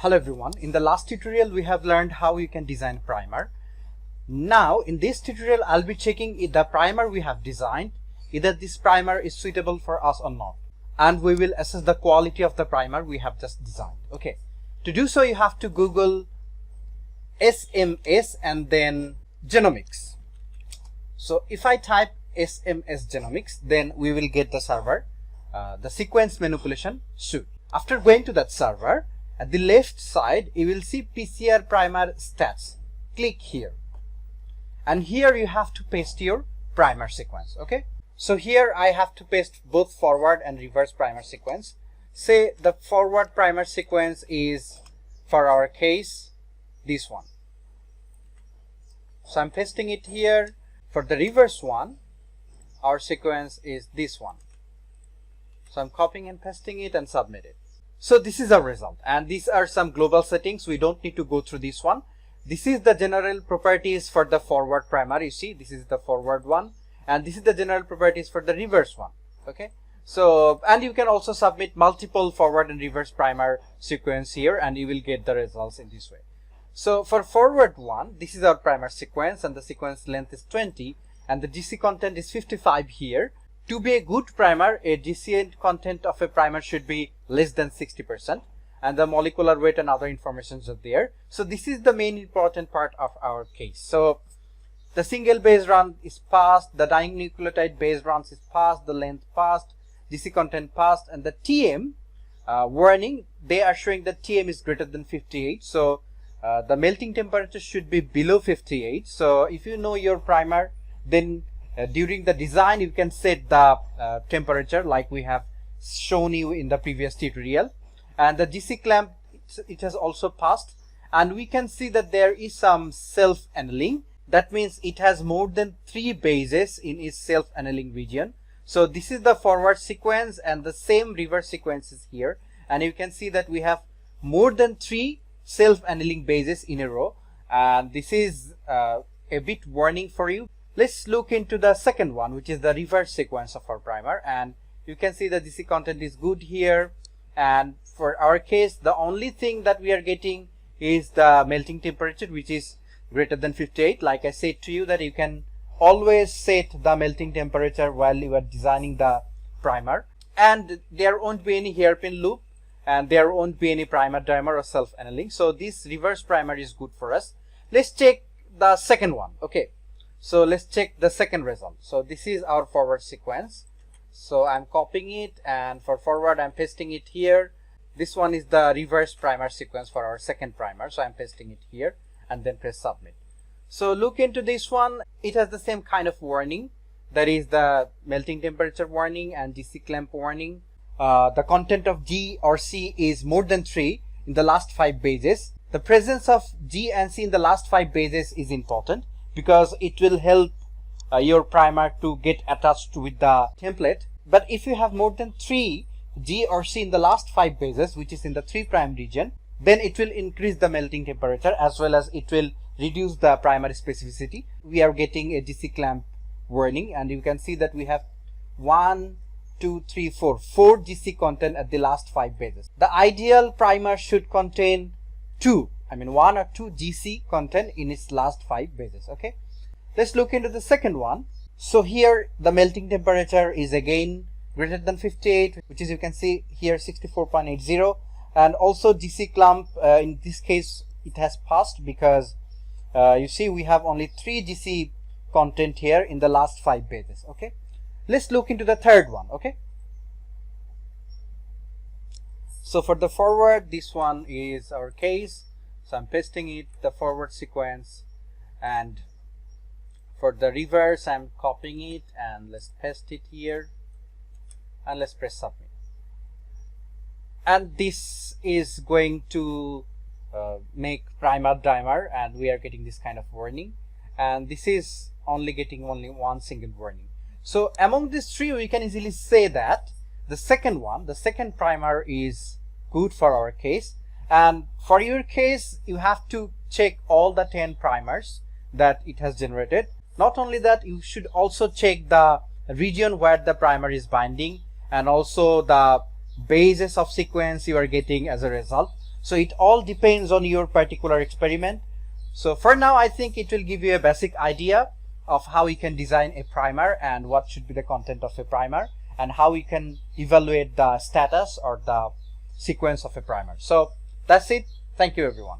Hello everyone, in the last tutorial we have learned how you can design primer. Now in this tutorial I'll be checking if the primer we have designed, either this primer is suitable for us or not, and we will assess the quality of the primer we have just designed. Okay, to do so you have to Google SMS and then genomics. So if I type SMS genomics, then we will get the server, the sequence manipulation suite. After going to that server, at the left side, you will see PCR primer stats. Click here. And here you have to paste your primer sequence. Okay. So here I have to paste both forward and reverse primer sequence. Say the forward primer sequence is, for our case, this one. So I'm pasting it here. For the reverse one, our sequence is this one. So I'm copying and pasting it and submit it. So this is our result, and these are some global settings. We don't need to go through this one. This is the general properties for the forward primer. You see, this is the forward one, and this is the general properties for the reverse one. Okay, so and you can also submit multiple forward and reverse primer sequence here, and you will get the results in this way. So for forward one, this is our primer sequence, and the sequence length is 20, and the GC content is 55 here. To be a good primer, a GC content of a primer should be less than 60%, and the molecular weight and other informations are there. So this is the main important part of our case. So the single base run is passed, the dinucleotide base runs is passed, the length passed, GC content passed, and the TM warning, they are showing that TM is greater than 58. So the melting temperature should be below 58. So if you know your primer, then during the design you can set the temperature like we have shown you in the previous tutorial. And the GC clamp, it has also passed, and we can see that there is some self-annealing. That means it has more than 3 bases in its self-annealing region. So this is the forward sequence, and the same reverse sequence is here, and you can see that we have more than 3 self-annealing bases in a row, and this is a bit warning for you. Let's look into the second one, which is the reverse sequence of our primer, and you can see the GC content is good here. And for our case, the only thing that we are getting is the melting temperature, which is greater than 58. Like I said to you, that you can always set the melting temperature while you are designing the primer, and there won't be any hairpin loop, and there won't be any primer dimer or self-annealing. So this reverse primer is good for us. Let's check the second one. Okay, so let's check the second result. So this is our forward sequence. So I'm copying it, and for forward I'm pasting it here. This one is the reverse primer sequence for our second primer. So I'm pasting it here and then press submit. So look into this one. It has the same kind of warning. That is the melting temperature warning and GC clamp warning. The content of G or C is more than 3 in the last 5 bases. The presence of G and C in the last 5 bases is important, because it will help your primer to get attached with the template. But if you have more than 3 G or C in the last 5 bases, which is in the 3' region, then it will increase the melting temperature, as well as it will reduce the primer specificity. We are getting a GC clamp warning, and you can see that we have 4 GC content at the last 5 bases. The ideal primer should contain 1 or 2 GC content in its last 5 bases. Okay, let's look into the second one. So here the melting temperature is again greater than 58, which is, you can see here, 64.80, and also GC clamp, in this case it has passed, because you see we have only 3 GC content here in the last 5 bases. Okay, let's look into the third one. Okay, so for the forward, this one is our case. So I'm pasting it, the forward sequence, and for the reverse I'm copying it, and let's paste it here, and let's press submit. And this is going to make primer dimer, and we are getting this kind of warning, and this is only getting one single warning. So among these 3, we can easily say that the second one, the second primer, is good for our case. And for your case, you have to check all the 10 primers that it has generated. Not only that, you should also check the region where the primer is binding, and also the bases of sequence you are getting as a result. So it all depends on your particular experiment. So for now, I think it will give you a basic idea of how you can design a primer and what should be the content of a primer and how you can evaluate the status or the sequence of a primer. So that's it. Thank you, everyone.